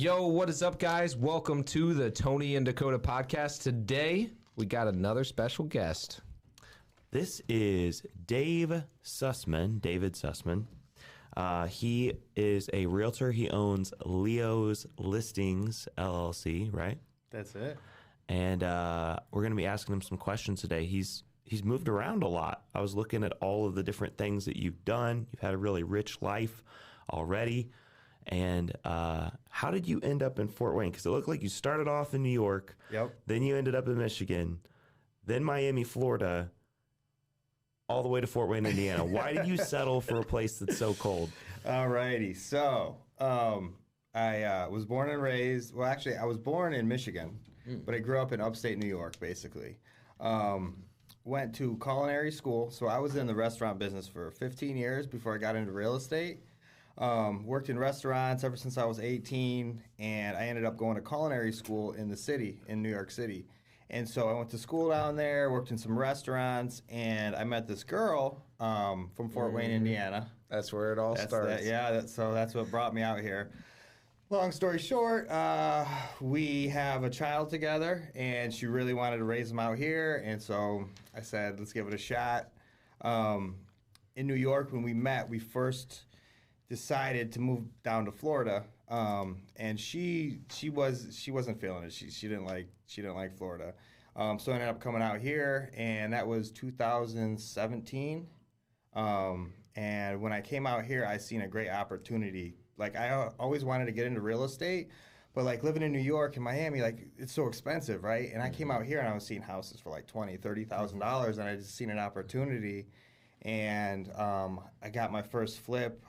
Yo, what is up, guys? Welcome to the Tony and Dakota podcast. Today, we got another special guest. This is David Sussman. He is a realtor. He owns Leo's Listings, LLC, right? That's it. And we're going to be asking him some questions today. He's moved around a lot. I was looking at all of the different things that you've done. You've had a really rich life already. And how did you end up in Fort Wayne? Because it looked like you started off in New York. Yep. Then you ended up in Michigan. Then Miami, Florida. All the way to Fort Wayne, Indiana. Why did you settle for a place that's so cold? All righty. So I was born and raised. Well, actually, I was born in Michigan, but I grew up in upstate New York, basically. Went to culinary school. So I was in the restaurant business for 15 years before I got into real estate. Worked in restaurants ever since I was 18, and I ended up going to culinary school in the city, in New York City. And so I went to school down there, worked in some restaurants, and I met this girl from Fort Wayne, Indiana. That's where it all starts. So that's what brought me out here. Long story short, we have a child together, and she really wanted to raise him out here, and so I said, let's give it a shot. In New York, when we met, we first decided to move down to Florida, and she wasn't feeling it. She didn't like Florida, so I ended up coming out here, and that was 2017. And when I came out here, I seen a great opportunity. Like, I always wanted to get into real estate, but like living in New York and Miami, like it's so expensive, right? And I came out here and I was seeing houses for like $20,000-$30,000, and I just seen an opportunity. And I got my first flip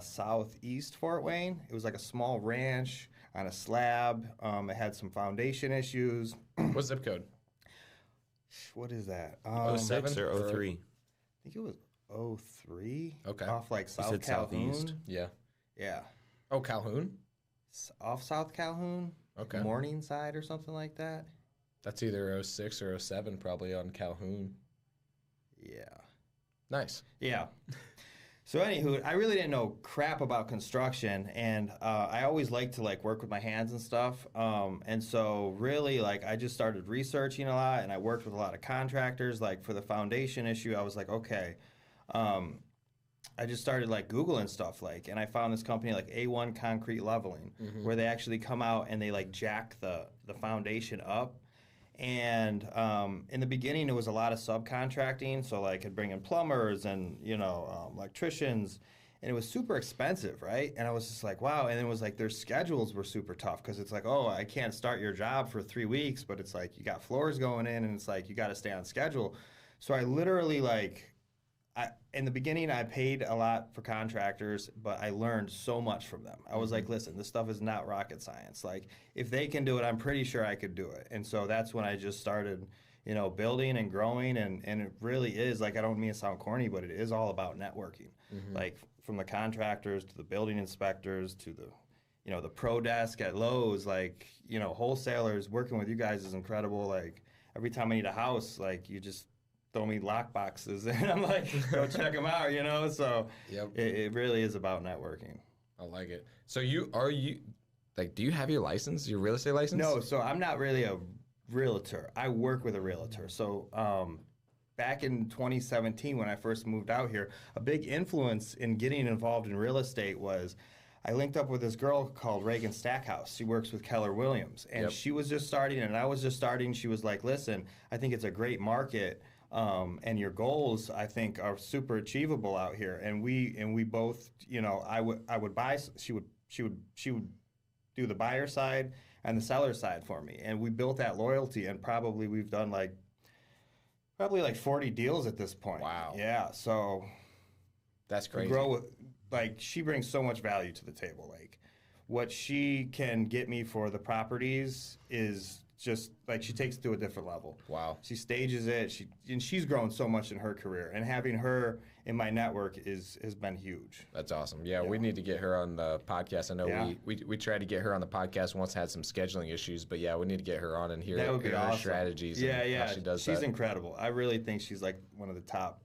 southeast Fort Wayne. It was like a small ranch on a slab. It had some foundation issues. What's zip code? What is that? 06 or 03? I think it was 03. Okay. Off like South said Calhoun. southeast. Yeah. Yeah. Oh, Calhoun? Off South Calhoun. Okay. Morningside or something like that. That's either 06 or 07 probably on Calhoun. Yeah. Nice. Yeah. So anywho, I really didn't know crap about construction, and I always liked to like work with my hands and stuff. And so really, like, I just started researching a lot, and I worked with a lot of contractors. Like for the foundation issue, I was like, okay. I just started like Googling stuff, like, and I found this company like A1 Concrete Leveling, where they actually come out and they like jack the foundation up. And in the beginning, it was a lot of subcontracting. So like I'd bring in plumbers and, electricians, and it was super expensive, right? And I was just like, wow. And it was like their schedules were super tough because it's like, oh, I can't start your job for 3 weeks, but it's like you got floors going in, and it's like you got to stay on schedule. So I literally in the beginning, I paid a lot for contractors, but I learned so much from them. I was like, listen, this stuff is not rocket science. Like, if they can do it, I'm pretty sure I could do it. And so that's when I just started, building and growing. And it really is, like, I don't mean to sound corny, but it is all about networking. Like, from the contractors to the building inspectors to the pro desk at Lowe's, like, wholesalers. Working with you guys is incredible. Like, every time I need a house, like, you just throw me lock boxes, and I'm like, go check them out, So Yep. it really is about networking. I like it. So do you have your license, your real estate license? No, so I'm not really a realtor. I work with a realtor. So back in 2017, when I first moved out here, a big influence in getting involved in real estate was I linked up with this girl called Reagan Stackhouse. She works with Keller Williams, and she was just starting, and I was just starting. She was like, listen, I think it's a great market. And your goals, I think, are super achievable out here. And we both, I would buy. She would do the buyer side and the seller side for me, and we built that loyalty. And probably we've done like 40 deals at this point. Wow. Yeah. So that's crazy. She brings so much value to the table. Like, what she can get me for the properties is just like she takes it to a different level. Wow. She stages it. She's grown so much in her career, and having her in my network has been huge. That's awesome. Yeah, we need to get her on the podcast. I know we tried to get her on the podcast once, had some scheduling issues, but yeah, we need to get her on and hear awesome. her strategies. Yeah, and how she does she's that. incredible. I really think she's like one of the top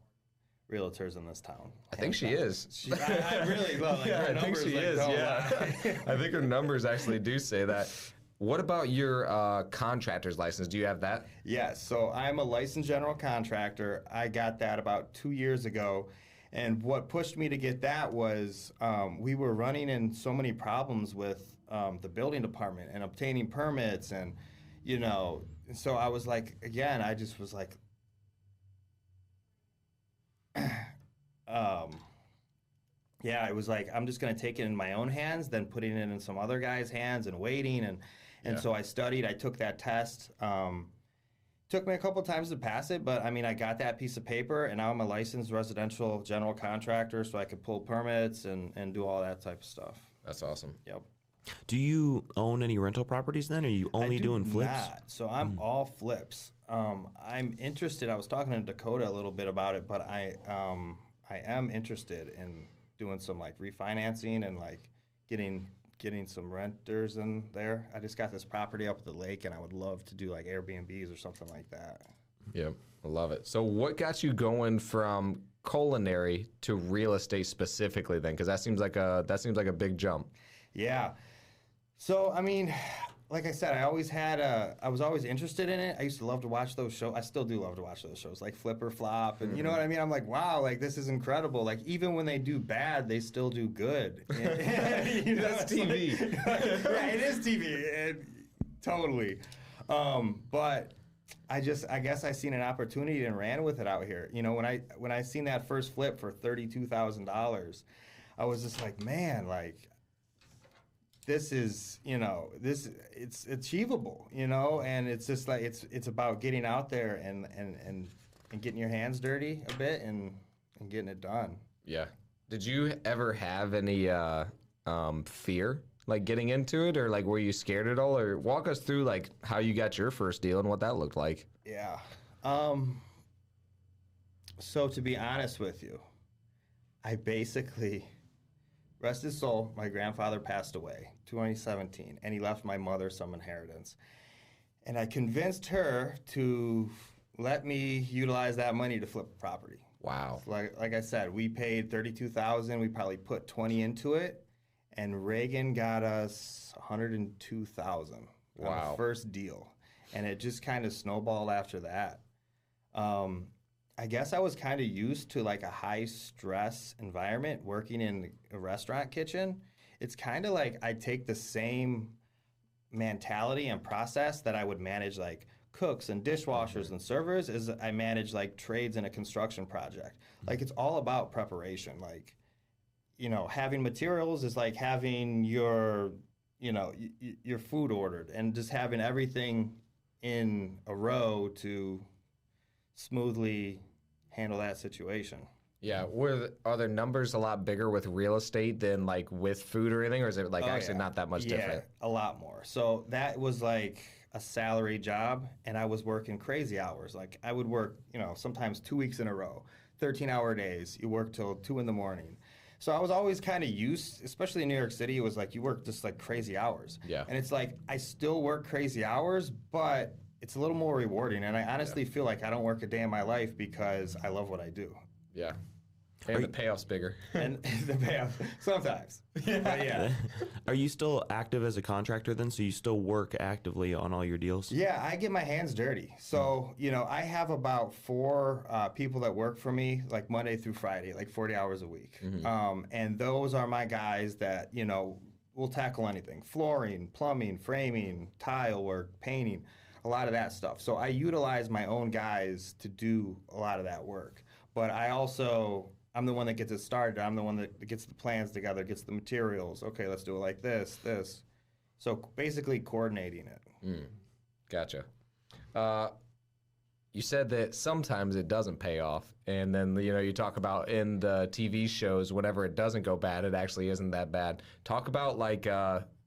realtors in this town. I think she is. I really love, like, her I think numbers, she like, is. don't Yeah, lie. I think her numbers actually do say that. What about your contractor's license? Do you have that? Yes, so I'm a licensed general contractor. I got that about 2 years ago. And what pushed me to get that was we were running in so many problems with the building department and obtaining permits. And, you know, so I was like, again, I just was like, yeah, it was like, I'm just going to take it in my own hands, then putting it in some other guy's hands and waiting. And so I studied, I took that test. Took me a couple times to pass it, but I mean, I got that piece of paper, and now I'm a licensed residential general contractor, so I could pull permits and do all that type of stuff. That's awesome. Yep. Do you own any rental proproperties then? Or are you only doing flips? Not. So I'm all flips. I'm interested. I was talking to Dakota a little bit about it, but I am interested in doing some like refinancing and like getting some renters in there. I just got this property up at the lake, and I would love to do like Airbnbs or something like that. Yeah, I love it. So what got you going from culinary to real estate specifically then? Because that seems like a big jump. Yeah. So, I mean, like I said, I was always interested in it. I used to love to watch those shows. I still do love to watch those shows, like Flip or Flop. And you know what I mean? I'm like, wow, like this is incredible. Like even when they do bad, they still do good. You know, that's TV. Yeah, it is TV. Totally. But I guess I seen an opportunity and ran with it out here. You know, when I seen that first flip for $32,000, I was just like, man, like, this is, you know, it's achievable, you know, and it's just like it's about getting out there and getting your hands dirty a bit and getting it done. Yeah. Did you ever have any fear like getting into it, or like were you scared at all? Or walk us through like how you got your first deal and what that looked like. Yeah. So to be honest with you, I basically, rest his soul, my grandfather passed away 2017, and he left my mother some inheritance. And I convinced her to let me utilize that money to flip a property. Wow. Like I said, we paid $32,000. We probably put 20 into it, and Reagan got us $102,000 on the first deal, and it just kind of snowballed after that. I guess I was kind of used to like a high stress environment working in a restaurant kitchen. It's kind of like I take the same mentality and process that I would manage like cooks and dishwashers and servers as I manage like trades in a construction project. Like it's all about preparation. Like, you know, having materials is like having your, you know, your food ordered, and just having everything in a row to smoothly handle that situation. Yeah, are their numbers a lot bigger with real estate than like with food or anything, or is it like not that much different? Yeah, a lot more. So that was like a salary job, and I was working crazy hours. Like I would work, you know, sometimes 2 weeks in a row, 13-hour days. You work till 2 in the morning. So I was always kind of used, especially in New York City, it was like you work just like crazy hours. Yeah. And it's like I still work crazy hours, but it's a little more rewarding. And I honestly feel like I don't work a day in my life because I love what I do. Yeah. And the payoff's bigger. And the payoff, sometimes. Yeah. Are you still active as a contractor then? So you still work actively on all your deals? Yeah, I get my hands dirty. So, you know, I have about 4 people that work for me, like Monday through Friday, like 40 hours a week. Mm-hmm. And those are my guys that, you know, will tackle anything. Flooring, plumbing, framing, tile work, painting, a lot of that stuff. So I utilize my own guys to do a lot of that work. But I'm the one that gets it started. I'm the one that gets the plans together, gets the materials. Okay, let's do it like this. So basically coordinating it. Gotcha. You said that sometimes it doesn't pay off. And then, you know, you talk about in the TV shows, whenever it doesn't go bad, it actually isn't that bad. Talk about like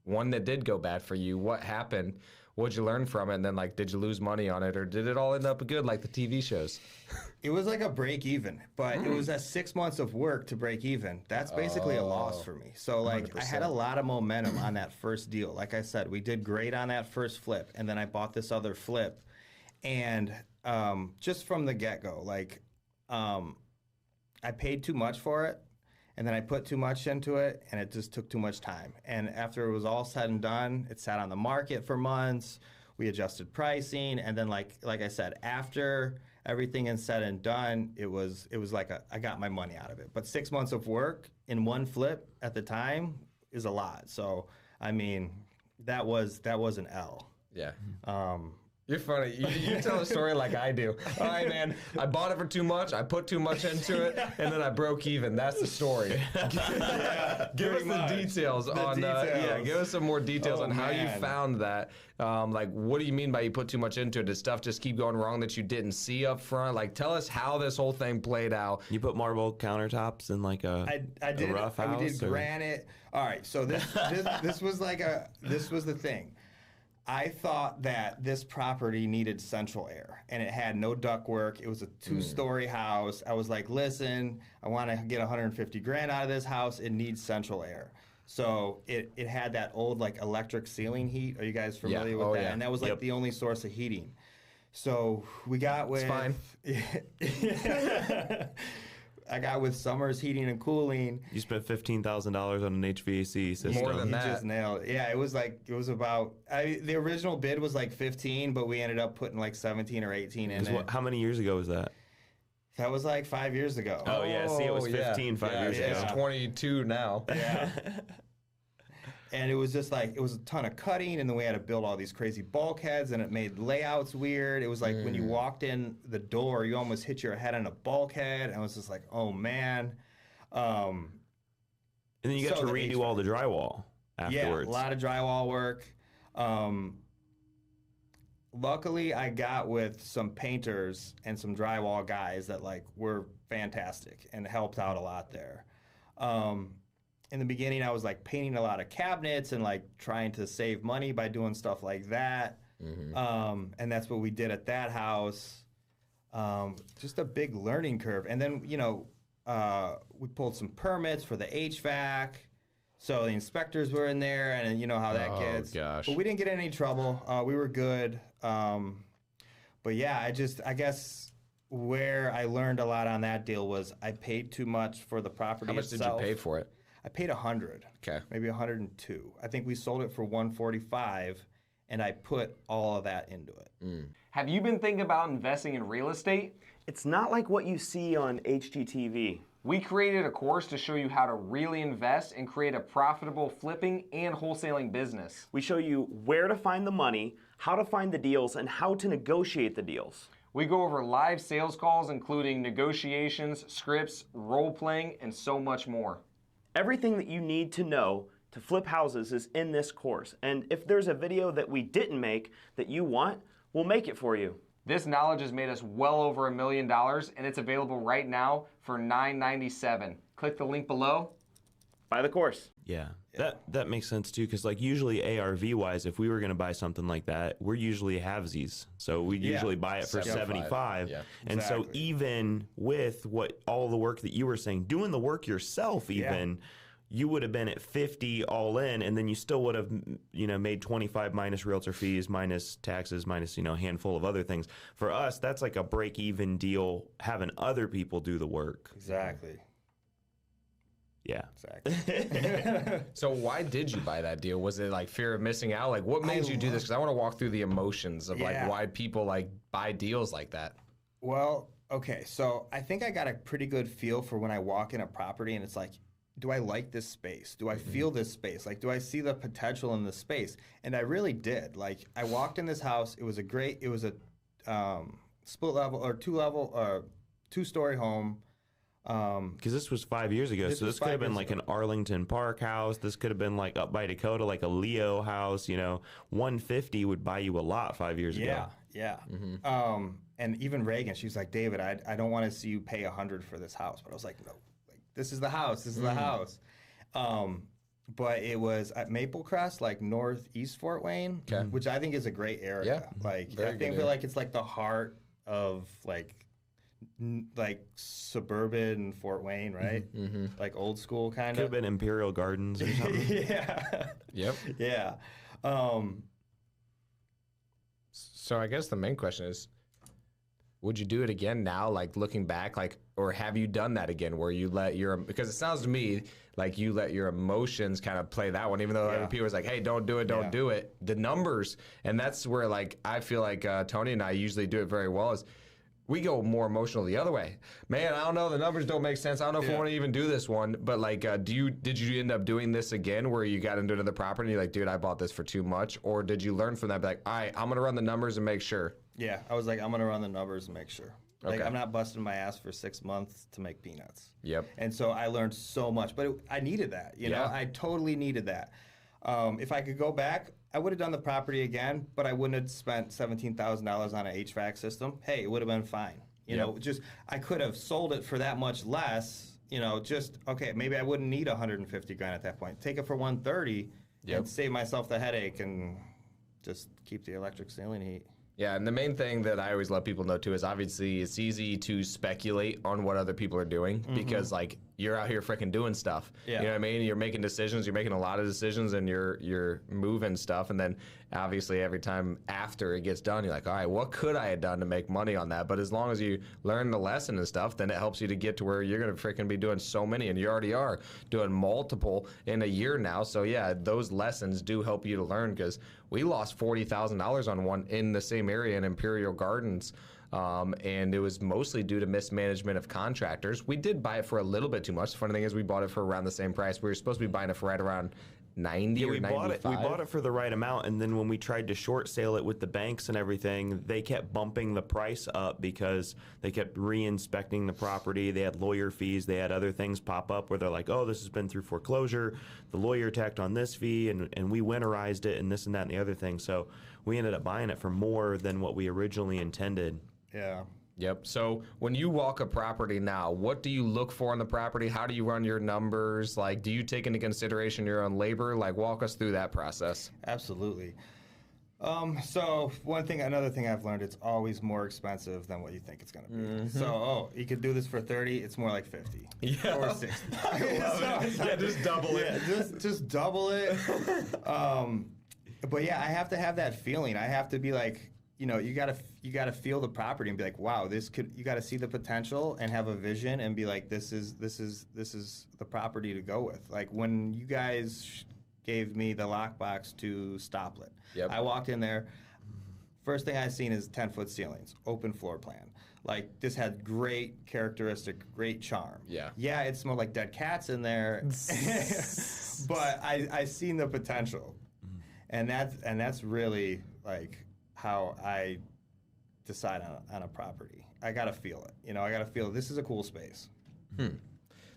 one that did go bad for you. What happened? What'd you learn from it? And then, like, did you lose money on it, or did it all end up good like the TV shows? It was like a break even, but it was 6 months of work to break even. That's basically a loss for me. So, like, 100%. I had a lot of momentum on that first deal. Like I said, we did great on that first flip, and then I bought this other flip. And just from the get-go, like, I I paid too much for it, and then I put too much into it, and it just took too much time. And after it was all said and done, it sat on the market for months. We adjusted pricing, and then like I said, after everything is said and done, it was like I got my money out of it. But 6 months of work in one flip at the time is a lot. So I mean, that was an L. Yeah. You're funny. You tell a story like I do. All right, man. I bought it for too much. I put too much into it, and then I broke even. That's the story. Give us the details on. Yeah, give us some more details on how you found that. Like, what do you mean by you put too much into it? Did stuff just keep going wrong that you didn't see up front? Like, tell us how this whole thing played out. You put marble countertops in like a rough house. We did granite. All right, so this was this was the thing. I thought that this property needed central air, and it had no ductwork. It was a 2-story house. I was like, listen, I want to get 150 grand out of this house. It needs central air. So it had that old like electric ceiling heat. Are you guys familiar with that? Yeah. And that was like the only source of heating. So we got with... It's fine. I got with Summers Heating and Cooling. You spent $15,000 on an HVAC system. More than that. You just nailed it. Yeah, it was about, the original bid was like 15, but we ended up putting like 17 or 18 in it. How many years ago was that? That was like 5 years ago. Oh, yeah. See, it was 15 5 years ago. It's 22 now. Yeah. And it was just like, it was a ton of cutting, and then we had to build all these crazy bulkheads, and it made layouts weird. It was like when you walked in the door, you almost hit your head on a bulkhead, and I was just like, oh, man. And then you got to redo all the drywall afterwards. Yeah, a lot of drywall work. Luckily, I got with some painters and some drywall guys that like were fantastic and helped out a lot there. In the beginning, I was like painting a lot of cabinets and like trying to save money by doing stuff like that. And that's what we did at that house. Just a big learning curve. And then, we pulled some permits for the HVAC. So the inspectors were in there, and you know how that gets. Oh, gosh. But we didn't get in any trouble. We were good. But yeah, I guess where I learned a lot on that deal was I paid too much for the property itself. How much did you pay for it? I paid $100. Okay. Maybe $102. I think we sold it for $145, and I put all of that into it. Have you been thinking about investing in real estate? It's not like what you see on HGTV. We created a course to show you how to really invest and create a profitable flipping and wholesaling business. We show you where to find the money, how to find the deals, and how to negotiate the deals. We go over live sales calls, including negotiations, scripts, role-playing, and so much more. Everything that you need to know to flip houses is in this course. And if there's a video that we didn't make that you want, we'll make it for you. This knowledge has made us well over $1 million, and it's available right now for $997. Click the link below. Buy the course. Yeah. That makes sense too, because like usually ARV wise, if we were going to buy something like that, we're usually halvesies. So we usually buy it for 75. Yeah. And so even with all the work that you were saying, doing the work yourself even, you would have been at 50 all in, and then you still would have made 25 minus realtor fees, minus taxes, minus a handful of other things. For us, that's like a break even deal having other people do the work. Exactly. Yeah. Exactly. So why did you buy that deal? Was it like fear of missing out? Like what made you do this? Because I want to walk through the emotions of like why people like buy deals like that. Well, okay. So I think I got a pretty good feel for when I walk in a property and it's like, do I like this space? Do I feel this space? Like, do I see the potential in this space? And I really did. Like I walked in this house. It was a split level or 2-story home. Because this was 5 years ago, so this could have been like an Arlington Park house. This could have been like up by Dakota, like a Leo house. 150 would buy you a lot 5 years ago. Yeah. And even Reagan, she was like, David, I don't want to see you pay $100 for this house. But I was like, no, this is the house. This is the house. But it was at Maple Crest, like northeast Fort Wayne, which I think is a great area. Yeah, like I feel like it's like the heart of like suburban Fort Wayne, right? Like old school kind of. Could have been Imperial Gardens or something. Yep. Yeah. So I guess the main question is, would you do it again now, like looking back, like, or have you done that again where you let your, because it sounds to me like you let your emotions kind of play that one, even though other people was like, hey, don't do it, don't do it. The numbers, and that's where like I feel like Tony and I usually do it very well, is we go more emotional the other way. Man, I don't know, the numbers don't make sense. I don't know if we want to even do this one. But like, did you end up doing this again where you got into another property and you're like, dude, I bought this for too much? Or did you learn from that? Be like, all right, I'm going to run the numbers and make sure. Yeah, I was like, I'm going to run the numbers and make sure. Like, Okay. I'm not busting my ass for 6 months to make peanuts. Yep. And so I learned so much, but I needed that. You know, I totally needed that. If I could go back, I would have done the property again, but I wouldn't have spent $17,000 on an HVAC system. Hey, it would have been fine. You know, just I could have sold it for that much less. You know, just okay, maybe I wouldn't need 150 grand at that point. Take it for 130 and save myself the headache and just keep the electric ceiling heat. Yeah, and the main thing that I always let people know too is obviously it's easy to speculate on what other people are doing because like you're out here freaking doing stuff. Yeah. You know what I mean? You're making decisions, you're making a lot of decisions and you're moving stuff, and then obviously every time after it gets done you're like, all right, what could I have done to make money on that? But as long as you learn the lesson and stuff, then it helps you to get to where you're going to freaking be doing so many, and you already are doing multiple in a year now. So yeah, those lessons do help you to learn, because we lost $40,000 on one in the same area in Imperial Gardens. And it was mostly due to mismanagement of contractors. We did buy it for a little bit too much. The funny thing is we bought it for around the same price. We were supposed to be buying it for right around 90 or 95. We bought it for the right amount, and then when we tried to short sale it with the banks and everything, they kept bumping the price up because they kept re-inspecting the property. They had lawyer fees. They had other things pop up where they're like, oh, this has been through foreclosure. The lawyer tacked on this fee, and we winterized it and this and that and the other thing. So we ended up buying it for more than what we originally intended. Yeah. Yep. So when you walk a property now, what do you look for on the property? How do you run your numbers? Like, do you take into consideration your own labor? Like, walk us through that process. Absolutely. So another thing I've learned, it's always more expensive than what you think it's going to be. So, you could do this for 30, it's more like 50 or 60. Yeah, just double it. Yeah, just double it. But yeah, I have to have that feeling. I have to be like, you know, you gotta feel the property and be like, wow, you gotta see the potential and have a vision and be like, this is the property to go with. Like when you guys gave me the lockbox to Stoplet, I walked in there. First thing I seen is 10-foot ceilings, open floor plan. Like this had great characteristic, great charm. Yeah, it smelled like dead cats in there, but I seen the potential, and that's really like how I decide on a property. I gotta feel it. You know, I gotta feel this is a cool space.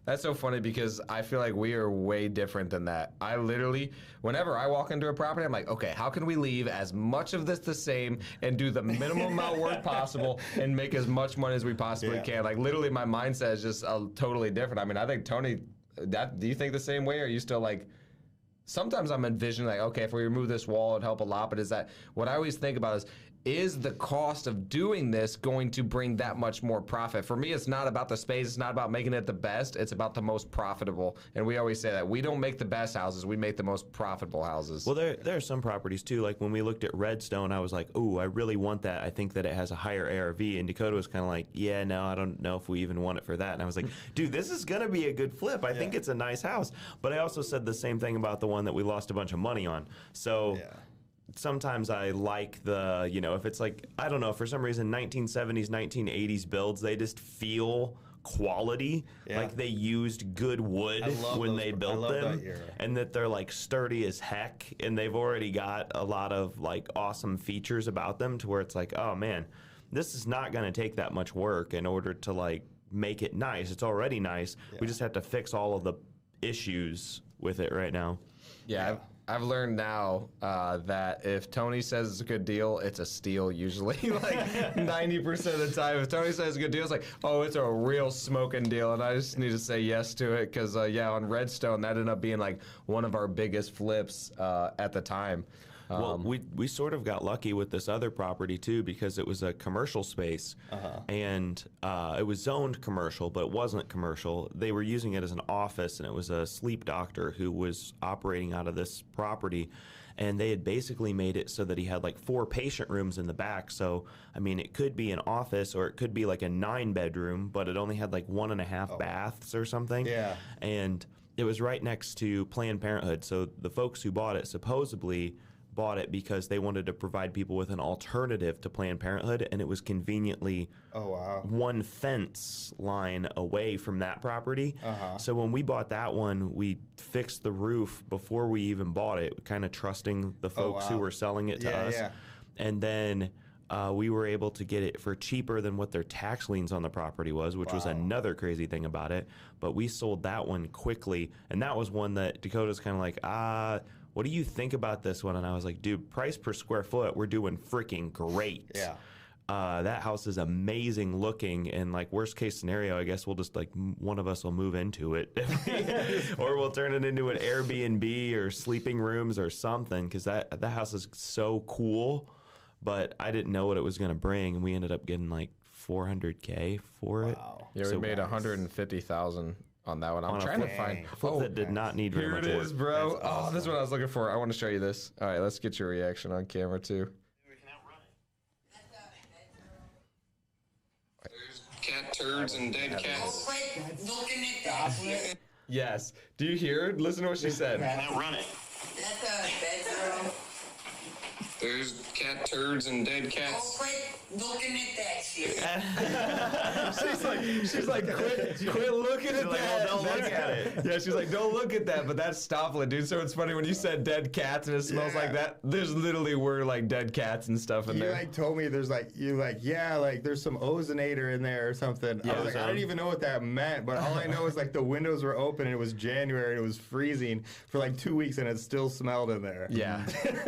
That's so funny because I feel like we are way different than that. I literally, whenever I walk into a property, I'm like, okay, how can we leave as much of this the same and do the minimum amount of work possible and make as much money as we possibly can? Like literally my mindset is just totally different. I mean, I think Tony, do you think the same way? Or are you still like, sometimes I'm envisioning like, okay, if we remove this wall, it'd help a lot. But is that, what I always think about is the cost of doing this going to bring that much more profit? For me, it's not about the space. It's not about making it the best. It's about the most profitable. And we always say that. We don't make the best houses. We make the most profitable houses. Well, there are some properties too. Like when we looked at Redstone, I was like, ooh, I really want that. I think that it has a higher ARV. And Dakota was kind of like, yeah, no, I don't know if we even want it for that. And I was like, dude, this is going to be a good flip. I think it's a nice house. But I also said the same thing about the one that we lost a bunch of money on. So sometimes I like the, you know, if it's like, I don't know, for some reason, 1970s, 1980s builds, they just feel quality, like they used good wood when they built them, and that they're like sturdy as heck, and they've already got a lot of like awesome features about them to where it's like, oh man, this is not going to take that much work in order to like make it nice. It's already nice. We just have to fix all of the issues with it right now. I've learned now that if Tony says it's a good deal, it's a steal usually. Like 90% of the time, if Tony says it's a good deal, it's like, oh, it's a real smoking deal. And I just need to say yes to it because, on Redstone, that ended up being like one of our biggest flips at the time. Well, we sort of got lucky with this other property too because it was a commercial space, and it was zoned commercial, but it wasn't commercial. They were using it as an office, and it was a sleep doctor who was operating out of this property. And they had basically made it so that he had like 4 patient rooms in the back. So, I mean, it could be an office or it could be like a 9-bedroom, but it only had like 1.5 baths or something. Yeah. And it was right next to Planned Parenthood. So the folks who bought it supposedly bought it because they wanted to provide people with an alternative to Planned Parenthood, and it was conveniently 1 fence line away from that property. So when we bought that one, we fixed the roof before we even bought it, kind of trusting the folks who were selling it to us. And then we were able to get it for cheaper than what their tax liens on the property was, which was another crazy thing about it. But we sold that one quickly, and that was one that Dakota's kind of like, what do you think about this one? And I was like, dude, price per square foot, we're doing freaking great. Yeah. That house is amazing looking, and like worst case scenario, I guess we'll just like one of us will move into it, or we'll turn it into an Airbnb or sleeping rooms or something, because that house is so cool. But I didn't know what it was going to bring, and we ended up getting like $400K for it. Yeah, we made $150,000 on that one. I'm trying to find that did not need very much work. Here it is, bro. Awesome. This is what I was looking for. I want to show you this. All right, let's get your reaction on camera too. There's cat turds and dead cats. Looking at that. Yes. Do you hear? Listen to what she said. Now run it. That's a bedroom. There's cat turds and dead cats. Quit looking at that shit. she's like, quit looking at that. Don't look at it. Yeah, she's like, don't look at that. But that's Stofflet, dude. So it's funny when you said dead cats and it smells like that. There's literally were like dead cats and stuff in there. You like told me there's like there's some ozonator in there or something. I was like, I didn't even know what that meant, but all I know is like the windows were open and it was January and it was freezing for like 2 weeks and it still smelled in there. Yeah,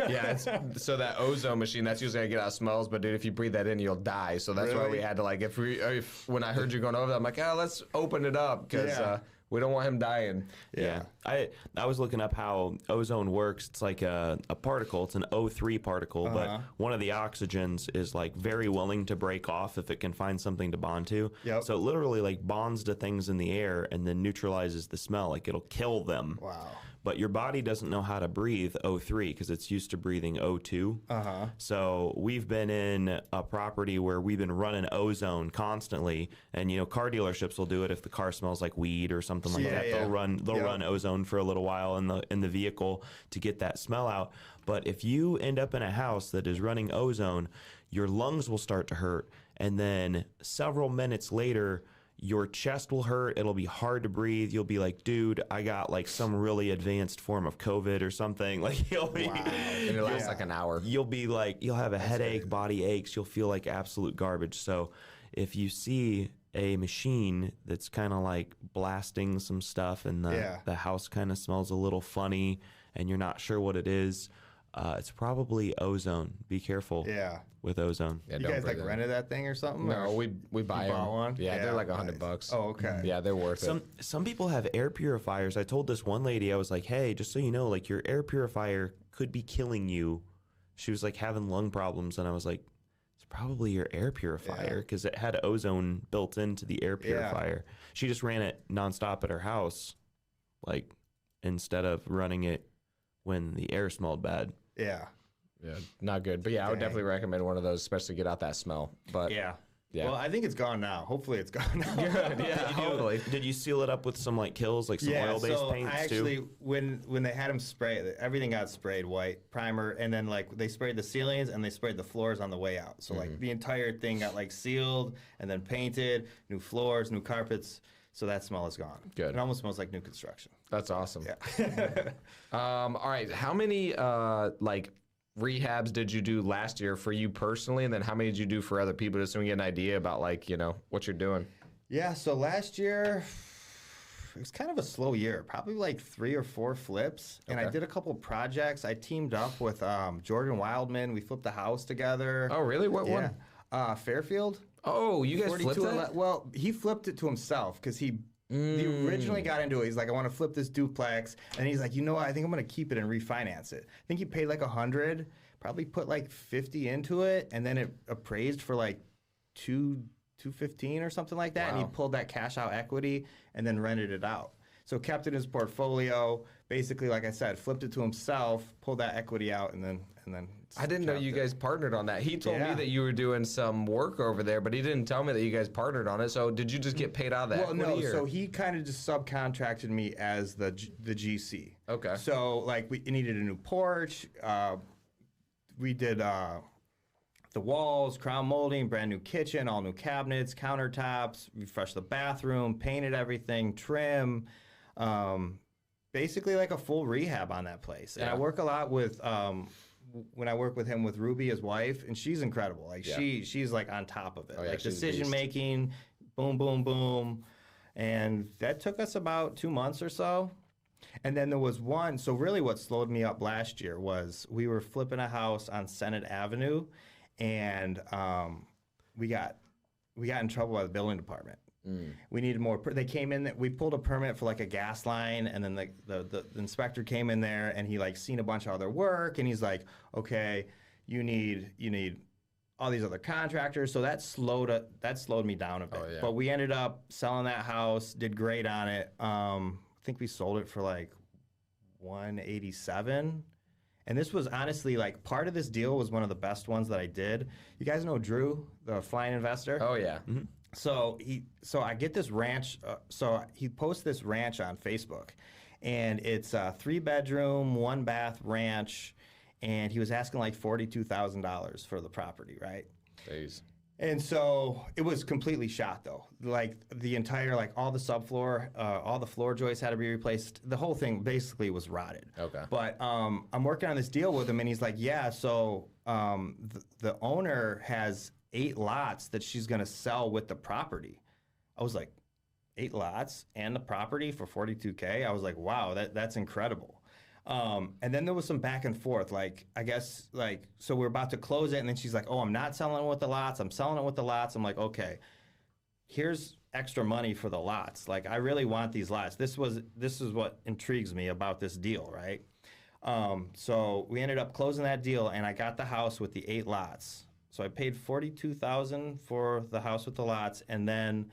yeah. So that ozone machine, that's usually how you get out smells. But dude, if you breathe that in, you'll die. So that's why we had to like, if when I heard you going over there, I'm like, let's open it up because we don't want him dying. Yeah. I was looking up how ozone works. It's like a particle. It's an O3 particle, but one of the oxygens is like very willing to break off if it can find something to bond to. So it literally like bonds to things in the air and then neutralizes the smell. Like it'll kill them. Wow. But your body doesn't know how to breathe O3 because it's used to breathing O2. So we've been in a property where we've been running ozone constantly, and car dealerships will do it if the car smells like weed or something like that. They'll run ozone for a little while in the vehicle to get that smell out. But if you end up in a house that is running ozone, your lungs will start to hurt, and then several minutes later, your chest will hurt. It'll be hard to breathe. You'll be like, dude, I got like some really advanced form of COVID or something. Like you'll be, And it lasts like an hour. You'll be like, you'll have a headache, body aches. You'll feel like absolute garbage. So if you see a machine that's kind of like blasting some stuff and the house kind of smells a little funny and you're not sure what it is, it's probably ozone. Be careful. With ozone. You guys like rented that thing or something? No, we buy them. Bought one? Yeah, they're like $100. Oh, okay. Yeah, they're worth it. Some people have air purifiers. I told this one lady, I was like, hey, just so you know, like your air purifier could be killing you. She was like having lung problems, and I was like, it's probably your air purifier because it had ozone built into the air purifier. She just ran it nonstop at her house, like instead of running it when the air smelled bad. Yeah, not good. But I would definitely recommend one of those, especially to get out that smell. But yeah. Well, I think it's gone now. Hopefully, it's gone now. Good. Yeah, hopefully. Did you seal it up with some like kills, like some oil-based paints I actually, when they had them spray, everything got sprayed white primer, and then like they sprayed the ceilings and they sprayed the floors on the way out. So like the entire thing got like sealed and then painted, new floors, new carpets. So that smell is gone. Good. It almost smells like new construction. That's awesome. Yeah. All right. How many like rehabs did you do last year for you personally, and then how many did you do for other people, just so we get an idea about like what you're doing? Yeah. So last year it was kind of a slow year. Probably like 3 or 4 flips, and I did a couple projects. I teamed up with Jordan Wildman. We flipped the house together. Oh, really? What one? Fairfield. Oh, you guys flipped that? Well, he flipped it to himself because he originally got into it. He's like, I want to flip this duplex. And he's like, you know what? I think I'm going to keep it and refinance it. I think he paid like $100, probably put like $50 into it. And then it appraised for like $215 or something like that. Wow. And he pulled that cash out equity and then rented it out. So kept it in his portfolio. Basically, like I said, flipped it to himself, pulled that equity out, and then. I didn't know you guys partnered on that. He told me Yeah. that you were doing some work over there, but he didn't tell me that you guys partnered on it. So did you just get paid out of that? Well, no. So he kind of just subcontracted me as the GC. Okay. So like we needed a new porch. We did the walls, crown molding, brand new kitchen, all new cabinets, countertops, refreshed the bathroom, painted everything, trim. Basically like a full rehab on that place. And I work a lot with when I work with him with Ruby, his wife, and she's incredible. Like she's like on top of it. Oh, yeah, like she's a decision beast. making, boom, boom, boom. And that took us about 2 months or so. And then there was one, so really what slowed me up last year was we were flipping a house on Senate Avenue, and we got in trouble by the building department. We needed more. They came in. We pulled a permit for like a gas line, and then the inspector came in there, and he like seen a bunch of other work, and he's like, "Okay, you need all these other contractors." So that slowed me down a bit. Oh, yeah. But we ended up selling that house. Did great on it. I think we sold it for like $187. And this was honestly like part of this deal was one of the best ones that I did. You guys know Drew, the flying investor? Oh, yeah. So I get this ranch. So he posts this ranch on Facebook, and it's a 3-bedroom, 1-bath ranch, and he was asking like $42,000 for the property, right? Jeez. And so it was completely shot though. Like the entire, like all the subfloor, all the floor joists had to be replaced. The whole thing basically was rotted. Okay. But I'm working on this deal with him, and he's like, yeah, so the owner has 8 lots that she's going to sell with the property. I was like, 8 lots and the property for $42K? I was like, wow, that's incredible. And then there was some back and forth. Like, I guess, like, so we're about to close it, and then she's like, oh, I'm not selling it with the lots. I'm selling it with the lots. I'm like, okay, here's extra money for the lots. Like, I really want these lots. This is what intrigues me about this deal, right? So we ended up closing that deal, and I got the house with the 8 lots. So I paid $42,000 for the house with the lots, and then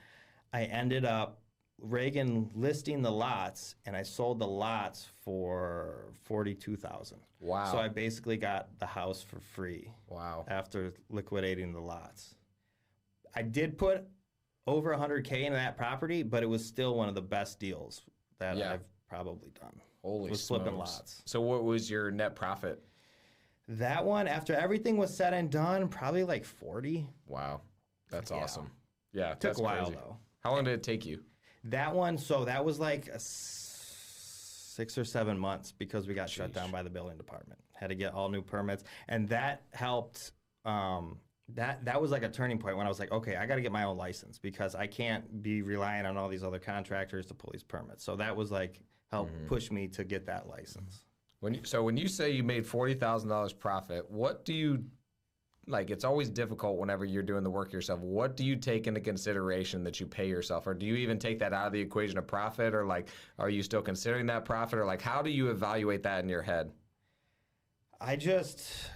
I ended up Reagan listing the lots, and I sold the lots for $42,000. Wow. So I basically got the house for free. Wow. After liquidating the lots. I did put over $100K into that property, but it was still one of the best deals that I've probably done. Holy was smokes. flipping lots. So what was your net profit? That one, after everything was said and done, probably like 40. Wow. That's awesome. Yeah. Took That's a while crazy. though. How long did it take you? That one, so that was like 6 or 7 months because we got shut down by the building department. Had to get all new permits, and that helped. That was like a turning point when I was like, okay, I got to get my own license because I can't be relying on all these other contractors to pull these permits. So that was like helped push me to get that license. When you say you made $40,000 profit, what do you like? It's always difficult whenever you're doing the work yourself. What do you take into consideration that you pay yourself, or do you even take that out of the equation of profit, or like, are you still considering that profit, or like, how do you evaluate that in your head? I just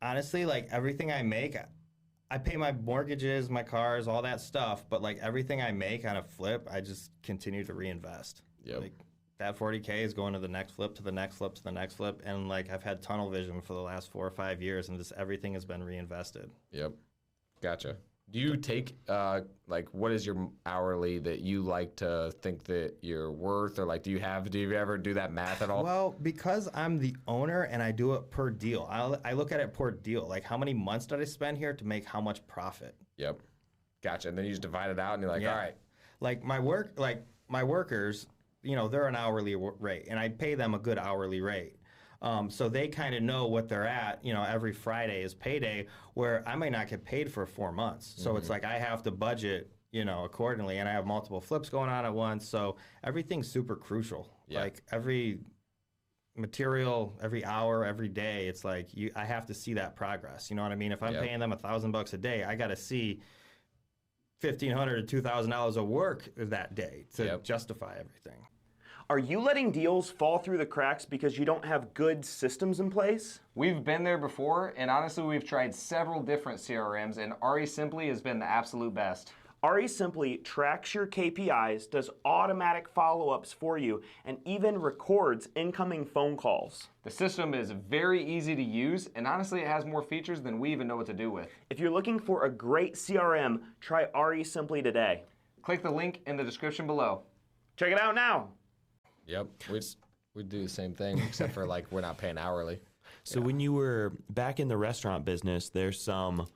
honestly, like everything I make, I pay my mortgages, my cars, all that stuff. But like everything I make on a flip, I just continue to reinvest. Yep. Like that 40K is going to the next flip, to the next flip, to the next flip. And like I've had tunnel vision for the last 4 or 5 years, and just everything has been reinvested. Yep. Gotcha. Do you take, like, what is your hourly that you like to think that you're worth? Or like, do you ever do that math at all? Well, because I'm the owner and I do it per deal, I look at it per deal. Like how many months did I spend here to make how much profit? Yep. Gotcha. And then you just divide it out and you're like, all right. Like my workers, you know, they're an hourly rate, and I pay them a good hourly rate. So they kind of know what they're at. You know, every Friday is payday, where I might not get paid for 4 months. So it's like I have to budget, you know, accordingly, and I have multiple flips going on at once. So everything's super crucial. Yeah. Like every material, every hour, every day, it's like I have to see that progress. You know what I mean? If I'm paying them $1,000 a day, I got to see $1,500 to $2,000 of work that day to justify everything. Are you letting deals fall through the cracks because you don't have good systems in place? We've been there before, and honestly, we've tried several different CRMs, and RE Simply has been the absolute best. RE Simply tracks your KPIs, does automatic follow-ups for you, and even records incoming phone calls. The system is very easy to use, and honestly, it has more features than we even know what to do with. If you're looking for a great CRM, try RE Simply today. Click the link in the description below. Check it out now. Yep, we do the same thing, except for like we're not paying hourly. So when you were back in the restaurant business, there's some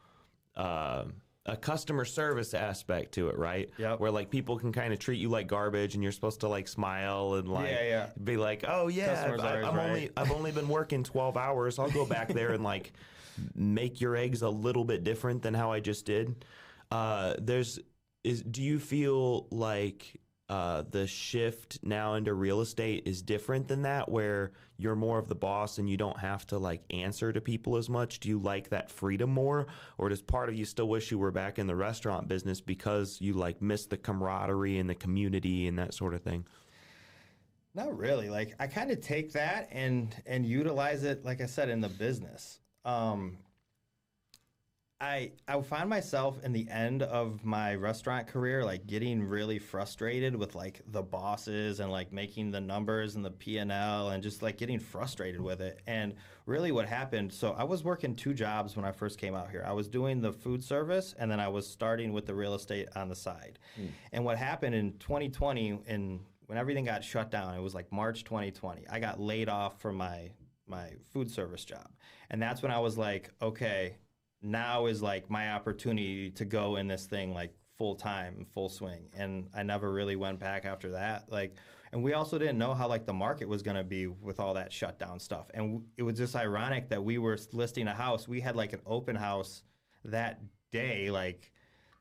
a customer service aspect to it, right? Yep. Where like people can kind of treat you like garbage, and you're supposed to like smile and like be like, oh yeah, Customers are always I've only been working 12 hours. I'll go back there and like make your eggs a little bit different than how I just did. Do you feel like the shift now into real estate is different than that, where you're more of the boss and you don't have to like answer to people as much? Do you like that freedom more, or does part of you still wish you were back in the restaurant business because you like miss the camaraderie and the community and that sort of thing? Not really. Like I kind of take that and utilize it, like I said, in the business. I find myself in the end of my restaurant career, like getting really frustrated with like the bosses and like making the numbers and the P&L and just like getting frustrated with it. And really what happened, so I was working 2 jobs when I first came out here. I was doing the food service, and then I was starting with the real estate on the side. And what happened in 2020, and when everything got shut down, it was like March 2020, I got laid off from my food service job. And that's when I was like, okay, now is like my opportunity to go in this thing like full time, full swing. And I never really went back after that. Like, and we also didn't know how like the market was going to be with all that shutdown stuff. And it was just ironic that we were listing a house. We had like an open house that day, like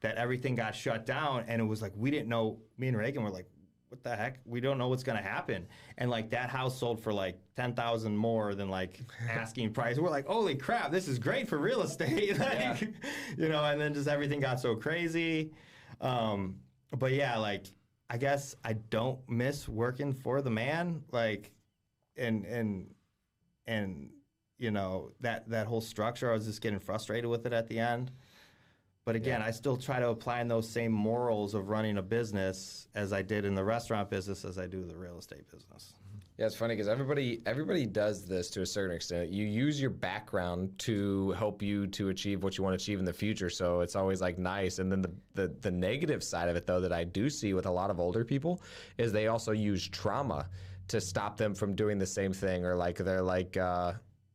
that everything got shut down. And it was like, we didn't know, me and Reagan were like, what the heck? We don't know what's going to happen. And like that house sold for like 10,000 more than like asking price. We're like, holy crap, this is great for real estate. Like, you know, and then just everything got so crazy. But yeah, like, I guess I don't miss working for the man. Like, and you know, that whole structure, I was just getting frustrated with it at the end. But again, I still try to apply those same morals of running a business as I did in the restaurant business as I do the real estate business. Yeah, it's funny because everybody does this to a certain extent. You use your background to help you to achieve what you want to achieve in the future. So it's always like nice. And then the negative side of it, though, that I do see with a lot of older people is they also use trauma to stop them from doing the same thing, or like they're like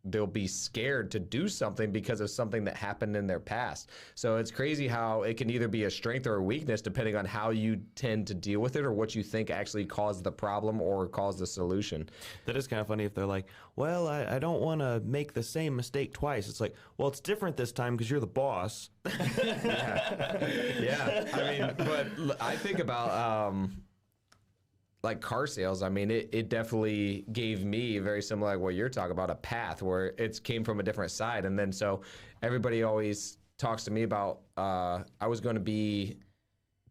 they'll be scared to do something because of something that happened in their past. So it's crazy how it can either be a strength or a weakness depending on how you tend to deal with it or what you think actually caused the problem or caused the solution. That is kind of funny if they're like, well, I don't want to make the same mistake twice. It's like, well, it's different this time because you're the boss. Yeah. I mean, but I think about like car sales. I mean, it definitely gave me very similar like what you're talking about, a path where it came from a different side. And then so everybody always talks to me about I was going to be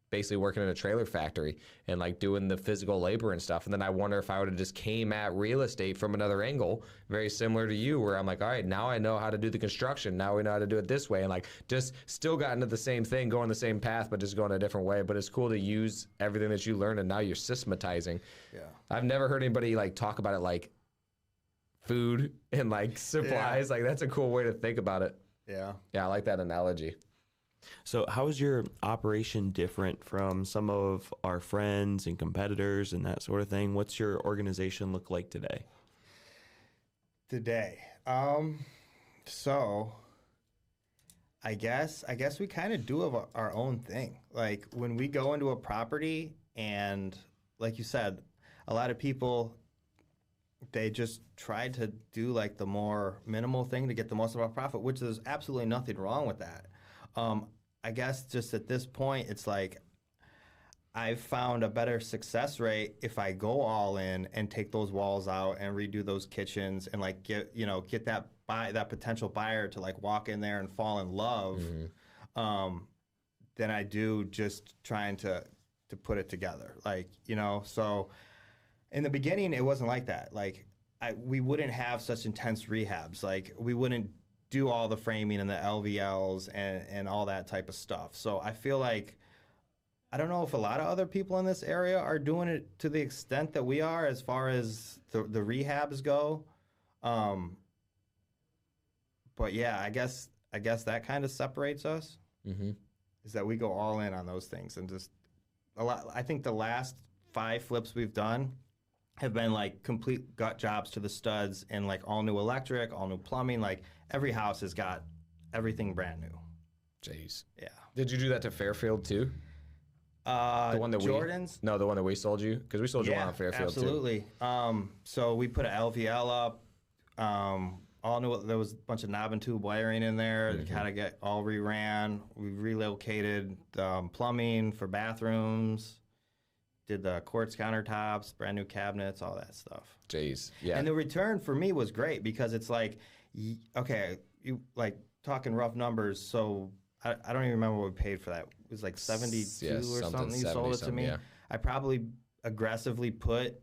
basically working in a trailer factory and like doing the physical labor and stuff. And then I wonder if I would have just came at real estate from another angle, very similar to you, where I'm like, all right, now I know how to do the construction. Now we know how to do it this way. And like just still got into the same thing, going the same path, but just going a different way. But it's cool to use everything that you learned and now you're systematizing. Yeah. I've never heard anybody like talk about it like food and like supplies. Like that's a cool way to think about it. Yeah. Yeah, I like that analogy. So how is your operation different from some of our friends and competitors and that sort of thing? What's your organization look like today? So I guess we kind of do our own thing. Like when we go into a property and like you said, a lot of people, they just try to do like the more minimal thing to get the most of our profit, which there's absolutely nothing wrong with that. I guess just at this point, it's like I've found a better success rate if I go all in and take those walls out and redo those kitchens and like get that potential buyer to like walk in there and fall in love, than I do just trying to put it together. Like, you know, so in the beginning, it wasn't like that. Like we wouldn't have such intense rehabs. Like we wouldn't do all the framing and the LVLs and all that type of stuff. So I feel like I don't know if a lot of other people in this area are doing it to the extent that we are as far as the rehabs go. But yeah, I guess that kind of separates us. Mm-hmm. Is that we go all in on those things and just a lot. I think the last 5 flips we've done have been like complete gut jobs to the studs and like all new electric, all new plumbing. Like every house has got everything brand new. Jeez. Yeah. Did you do that to Fairfield too? The one that Jordan's? No, the one that we sold you? Because we sold you one on Fairfield absolutely. So we put an LVL up. All new. There was a bunch of knob and tube wiring in there to kind of get all reran. We relocated plumbing for bathrooms. Did the quartz countertops, brand new cabinets, all that stuff. Jeez. Yeah. And the return for me was great because it's like, okay, you like talking rough numbers. So I don't even remember what we paid for that. It was like 72 or something. You sold it to me. Yeah. I probably aggressively put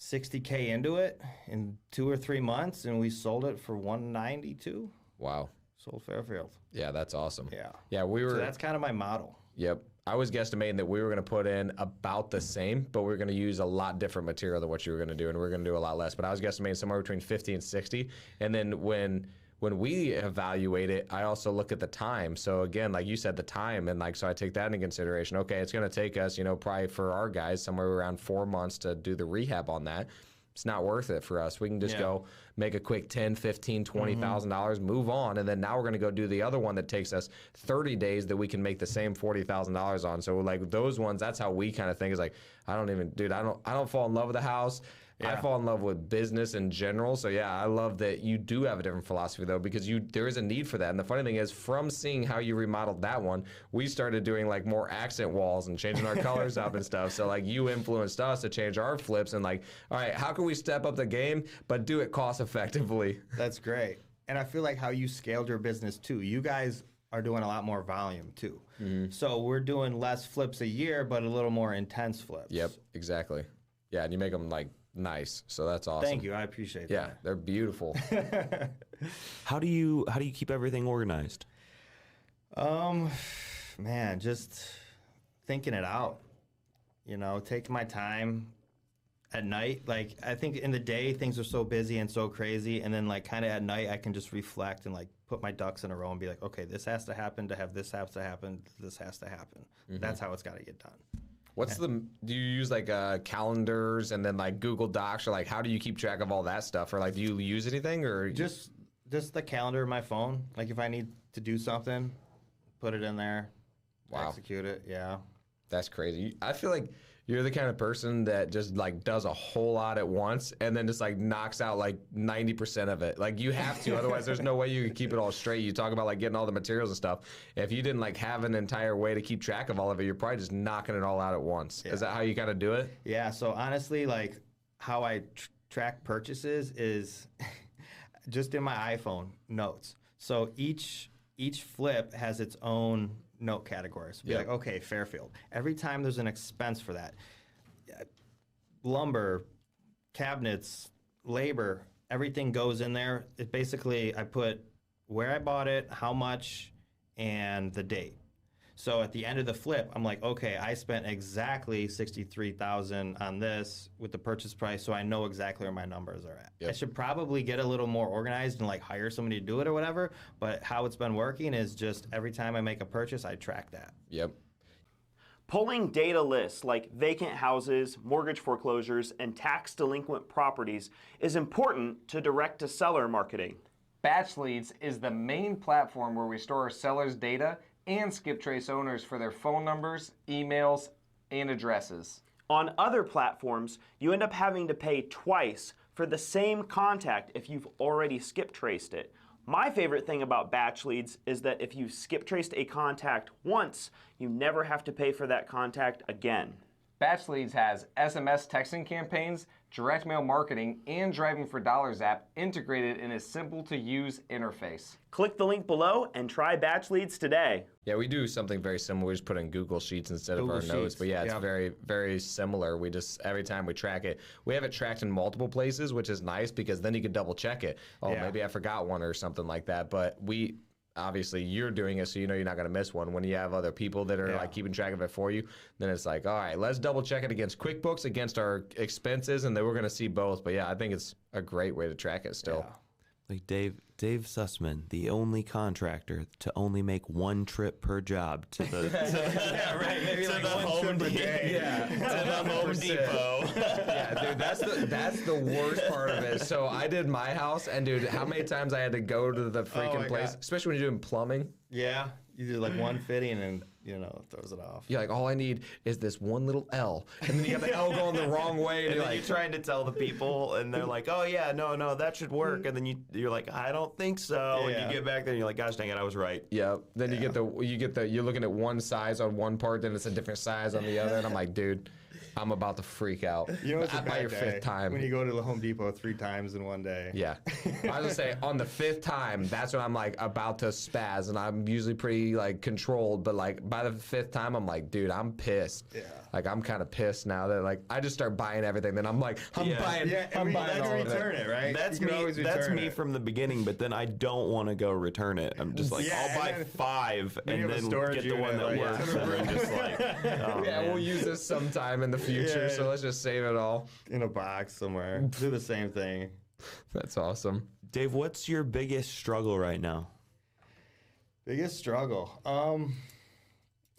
$60K into it in 2 or 3 months, and we sold it for $192. Wow. Sold Fairfield. Yeah, that's awesome. Yeah. Yeah, we were. So that's kind of my model. Yep. I was guesstimating that we were going to put in about the same, but we were going to use a lot different material than what you were going to do, and we are going to do a lot less. But I was guesstimating somewhere between 50 and 60. And then when we evaluate it, I also look at the time. So again, like you said, the time, and like so I take that into consideration. Okay, it's going to take us, probably for our guys somewhere around 4 months to do the rehab on that. It's not worth it for us. We can just go make a quick $10,000, $15,000, $20,000, move on, and then now we're going to go do the other one that takes us 30 days that we can make the same $40,000 on. So like those ones, that's how we kind of think is like, I don't fall in love with the house. I fall in love with business in general. So yeah, I love that you do have a different philosophy though, because there is a need for that. And the funny thing is, from seeing how you remodeled that one, we started doing like more accent walls and changing our colors up and stuff. So like you influenced us to change our flips and like, all right, how can we step up the game but do it cost effectively? That's great. And I feel like how you scaled your business too. You guys are doing a lot more volume too. So we're doing less flips a year, but a little more intense flips. Yep, exactly. Yeah, and you make them like nice, so that's awesome. Thank you, I appreciate that. Yeah, they're beautiful. How do you keep everything organized? Man, just thinking it out. Taking my time at night. Like I think in the day things are so busy and so crazy, and then like kind of at night I can just reflect and like put my ducks in a row and be like, okay, this has to happen to have this has to happen. This has to happen. That's how it's got to get done. Do you use like calendars and then like Google Docs, or like how do you keep track of all that stuff? Or like do you use anything, or just the calendar in my phone? Like if I need to do something, put it in there, execute it. Yeah. That's crazy. I feel like you're the kind of person that just like does a whole lot at once and then just like knocks out like 90% of it. Like you have to, otherwise there's no way you can keep it all straight. You talk about like getting all the materials and stuff. If you didn't like have an entire way to keep track of all of it, you're probably just knocking it all out at once. Yeah. Is that how you kind of do it? Yeah. So honestly, like how I track purchases is just in my iPhone notes. So each flip has its own note categories. Be like, okay, Fairfield. Every time there's an expense for that, lumber, cabinets, labor, everything goes in there. It basically, I put where I bought it, how much, and the date. So at the end of the flip, I'm like, okay, I spent exactly $63,000 on this with the purchase price, so I know exactly where my numbers are at. I should probably get a little more organized and like hire somebody to do it or whatever, but how it's been working is just every time I make a purchase, I track that. Yep. Pulling data lists like vacant houses, mortgage foreclosures, and tax delinquent properties is important to direct-to-seller marketing. Batch Leads is the main platform where we store our sellers' data and skip trace owners for their phone numbers, emails, and addresses. On other platforms, you end up having to pay twice for the same contact if you've already skip traced it. My favorite thing about batch leads is that if you've skip traced a contact once, you never have to pay for that contact again. Batch Leads has SMS texting campaigns, direct mail marketing, and Driving for Dollars app integrated in a simple-to-use interface. Click the link below and try Batch Leads today. Yeah, we do something very similar. We just put in Google Sheets instead of our notes. But yeah, it's very, very similar. We just, every time we track it, we have it tracked in multiple places, which is nice because then you can double check it. Oh, maybe I forgot one or something like that. But obviously you're doing it, so you know you're not going to miss one. When you have other people that are like keeping track of it for you, then it's like, all right, let's double check it against QuickBooks, against our expenses, and then we're going to see both. But yeah, I think it's a great way to track it still. Yeah. Like Dave Sussman, the only contractor to only make one trip per job to the Yeah, right. Maybe like one trip a day. Yeah, to the Home Depot. Yeah, dude, that's the worst part of it. So I did my house, and dude, how many times I had to go to the freaking my place, God. especially when you're doing plumbing. Yeah. You do like one fitting and, you know, throws it off. You're like, all I need is this one little L, and then you have the L going the wrong way, and And you're then like, you're trying to tell the people, and they're like, "Oh yeah, no, that should work." And then you're like, "I don't think so." And Yeah. you get back there, and you're like, "Gosh dang it, I was right." yeah. Then you get the you're looking at one size on one part, then it's a different size on the other, and I'm like, dude, I'm about to freak out. You know, it's a By bad your day fifth time. when you go to the Home Depot 3 times in one day. Yeah. I was gonna say on the 5th time, that's when I'm like about to spaz, and I'm usually pretty like controlled, but like by the 5th time, I'm like, dude, I'm pissed. Yeah. Like I'm kind of pissed now that like I just start buying everything. Then I'm like, I'm buying I mean, all then of return it, right? That's You can me. always That's return me it. from the beginning. But then I don't want to go return it. I'm just like, Yeah, I'll buy and then 5 you and have a then storage get the one unit, that like, works. And then just like, oh, Yeah, man. we'll use this sometime in the future, Yeah. so let's just save it all. in a box somewhere. Do the same thing. That's awesome. Dave, what's your biggest struggle right now? Biggest struggle.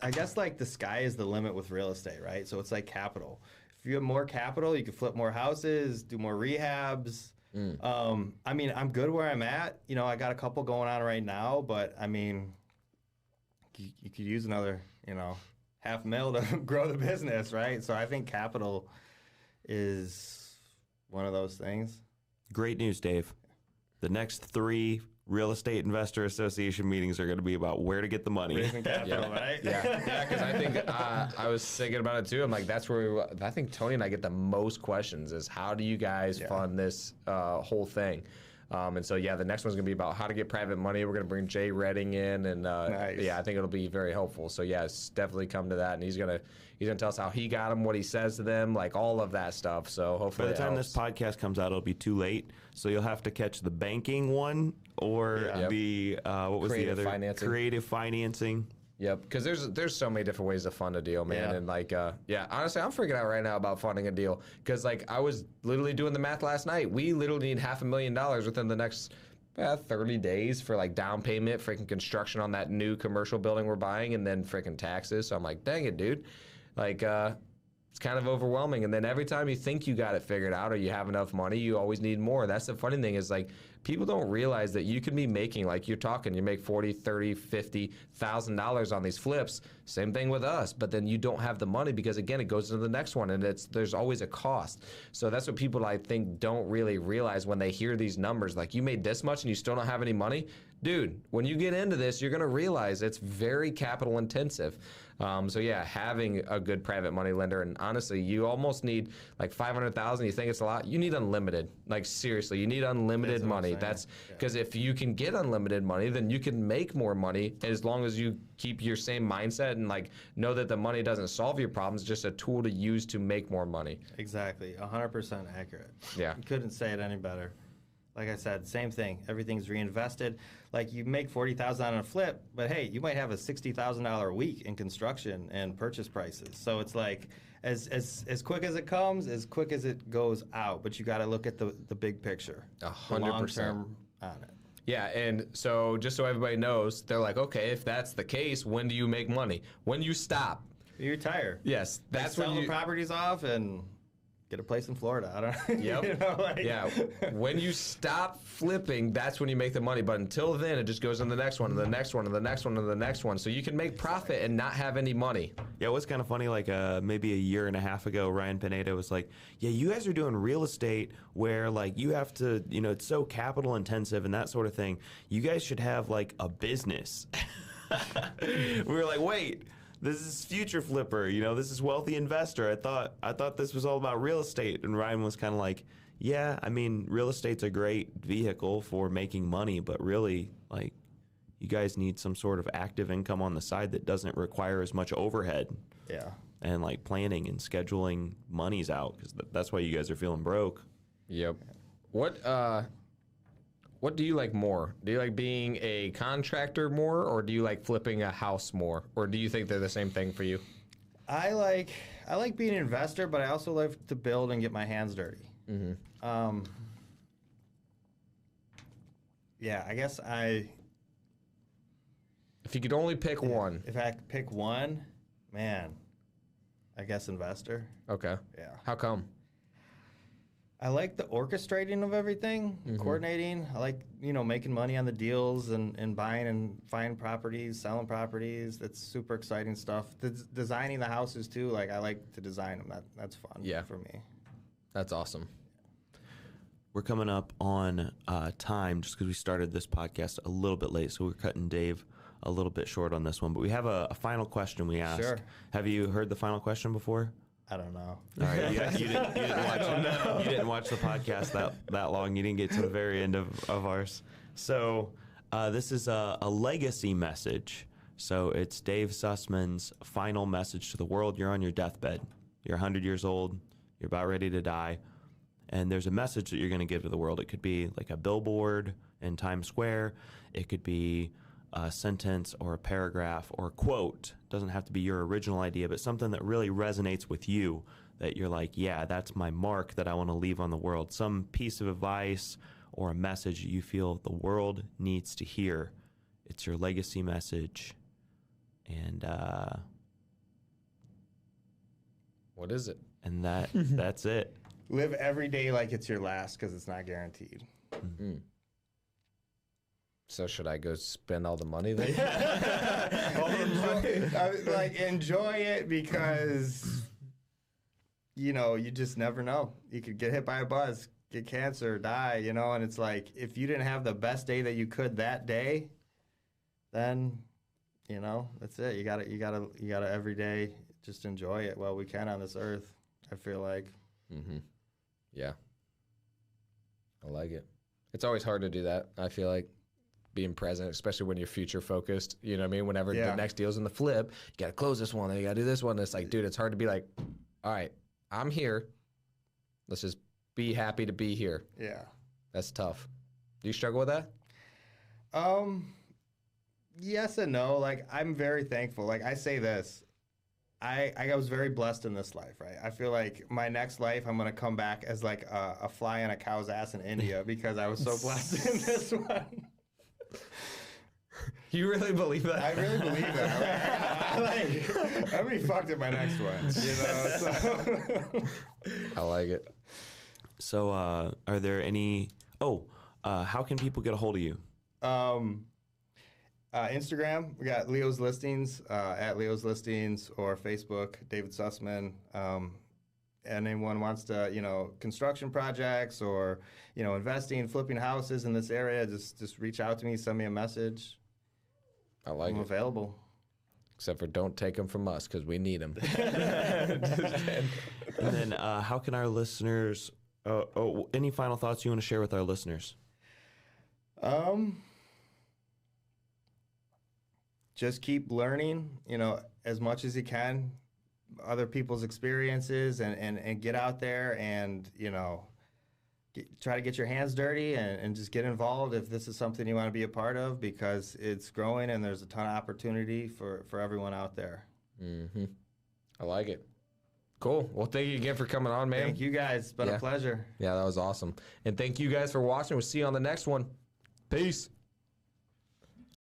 I guess like the sky is the limit with real estate, right? So it's like capital. If you have more capital, you can flip more houses, do more rehabs. I mean, I'm good where I'm at. You know, I got a couple going on right now, but I mean, you could use another, you know, $500,000 to grow the business, right? So I think capital is one of those things. Great news, Dave. The next 3 Real Estate Investor Association meetings are going to be about where to get the money. Raising capital, right? Yeah, because I think I was thinking about it too. I'm like, that's where I think Tony and I get the most questions is how do you guys fund this whole thing? And so, yeah, the next one's going to be about how to get private money. We're going to bring Jay Redding in, and Nice. yeah, I think it'll be very helpful. So, yeah, definitely come to that, and he's gonna tell us how he got them, what he says to them, like all of that stuff. So hopefully, By the time it this helps. podcast comes out, it'll be too late. So you'll have to catch the banking one or Yep. the what was Creative the other financing. creative financing. Yep, because there's so many different ways to fund a deal, man. Yeah. And like, yeah, honestly, I'm freaking out right now about funding a deal because like I was literally doing the math last night. We literally need $500,000 within the next 30 days for like down payment, freaking construction on that new commercial building we're buying, and then freaking taxes. So I'm like, dang it, dude. Like, it's kind of overwhelming. And then every time you think you got it figured out or you have enough money, you always need more. That's the funny thing is like people don't realize that you can be making, like you're talking, you make $40,000, $30,000, $50,000 on these flips. Same thing with us, but then you don't have the money because again, it goes into the next one and there's always a cost. So that's what people I think don't really realize when they hear these numbers. Like you made this much and you still don't have any money. Dude, when you get into this, you're gonna realize it's very capital intensive. So yeah, having a good private money lender, and honestly, you almost need like 500,000. You think it's a lot? You need unlimited. Like seriously, you need unlimited That's what I'm money. saying. That's because if you can get unlimited money, then you can make more money as long as you keep your same mindset and like know that the money doesn't solve your problems, just a tool to use to make more money. Exactly. 100% accurate. Yeah. You couldn't say it any better. Like I said, same thing. Everything's reinvested. Like you make $40,000 on a flip, but hey, you might have a $60,000 a week in construction and purchase prices. So it's like as quick as it comes, as quick as it goes out. But you got to look at the big picture, 100%. long term on it. Yeah, and so just so everybody knows, they're like, okay, if that's the case, when do you make money? When you stop. You retire. Yes, that's sell when the you. properties off and get a place in Florida. I don't know. Yep. You know, like, Yeah, when you stop flipping, that's when you make the money. But until then, it just goes on the next one, and the next one, and the next one, and the next one. So you can make profit and not have any money. Yeah, it was kind of funny. Like maybe a year and a half ago, Ryan Pineda was like, "Yeah, you guys are doing real estate where like you have to, you know, it's so capital intensive and that sort of thing. You guys should have like a business." We were like, "Wait, this is Future Flipper. You know, this is Wealthy Investor. I thought this was all about real estate." And Ryan was kind of like, "Yeah, I mean, real estate's a great vehicle for making money, but really, like, you guys need some sort of active income on the side that doesn't require as much overhead." Yeah. And like planning and scheduling monies out because that's why you guys are feeling broke. Yep. What do you like more? Do you like being a contractor more, or do you like flipping a house more? Or do you think they're the same thing for you? I like being an investor, but I also like to build and get my hands dirty. Yeah, I guess If you could only pick one. if I could pick one, man, I guess investor. Okay. Yeah. How come? I like the orchestrating of everything, coordinating. I like, making money on the deals and buying and finding properties, selling properties. That's super exciting stuff. Designing the houses too. Like I like to design them. That's fun for me. That's awesome. We're coming up on time just because we started this podcast a little bit late, so we're cutting Dave a little bit short on this one. But we have a final question we asked. Sure. Have you heard the final question before? I don't know. All right, you didn't watch the podcast that long. You didn't get to the very end of ours. So this is a legacy message. So it's Dave Sussman's final message to the world. You're on your deathbed. You're 100 years old. You're about ready to die. And there's a message that you're going to give to the world. It could be like a billboard in Times Square. It could be a sentence or a paragraph or a quote. It doesn't have to be your original idea, but something that really resonates with you, that you're like, yeah, that's my mark that I want to leave on the world. Some piece of advice or a message you feel the world needs to hear. It's your legacy message. And What is it? and that's it. Live every day like it's your last because it's not guaranteed. So should I go spend all the money then? Enjoy it because, you just never know. You could get hit by a bus, get cancer, die, and it's like, if you didn't have the best day that you could that day, then, that's it. You gotta every day just enjoy it while we can on this earth, I feel like. Yeah. I like it. It's always hard to do that, I feel like. Being present, especially when you're future focused, you know what I mean? Whenever the next deal's in the flip, you got to close this one, then you got to do this one. It's like, dude, it's hard to be like, all right, I'm here. Let's just be happy to be here. Yeah. That's tough. Do you struggle with that? Yes and no. Like, I'm very thankful. Like, I say this. I was very blessed in this life, right? I feel like my next life, I'm going to come back as like a fly on a cow's ass in India because I was so blessed in this one. You really believe that? I really believe that. I'm gonna be fucked at my next one. So. I like it. So are there any... how can people get a hold of you? Instagram, we got Leo's Listings, at Leo's Listings, or Facebook, David Sussman. Anyone wants to, construction projects or, investing, flipping houses in this area, just reach out to me, send me a message. I like I'm it. available. Except for don't take them from us because we need them. And then how can our listeners... any final thoughts you want to share with our listeners? Just keep learning, as much as you can, other people's experiences, and get out there and, try to get your hands dirty and just get involved if this is something you want to be a part of, because it's growing and there's a ton of opportunity for everyone out there. I like it. Cool. Well, thank you again for coming on, man. Thank you guys. It's been a pleasure. Yeah, that was awesome. And thank you guys for watching. We'll see you on the next one. Peace.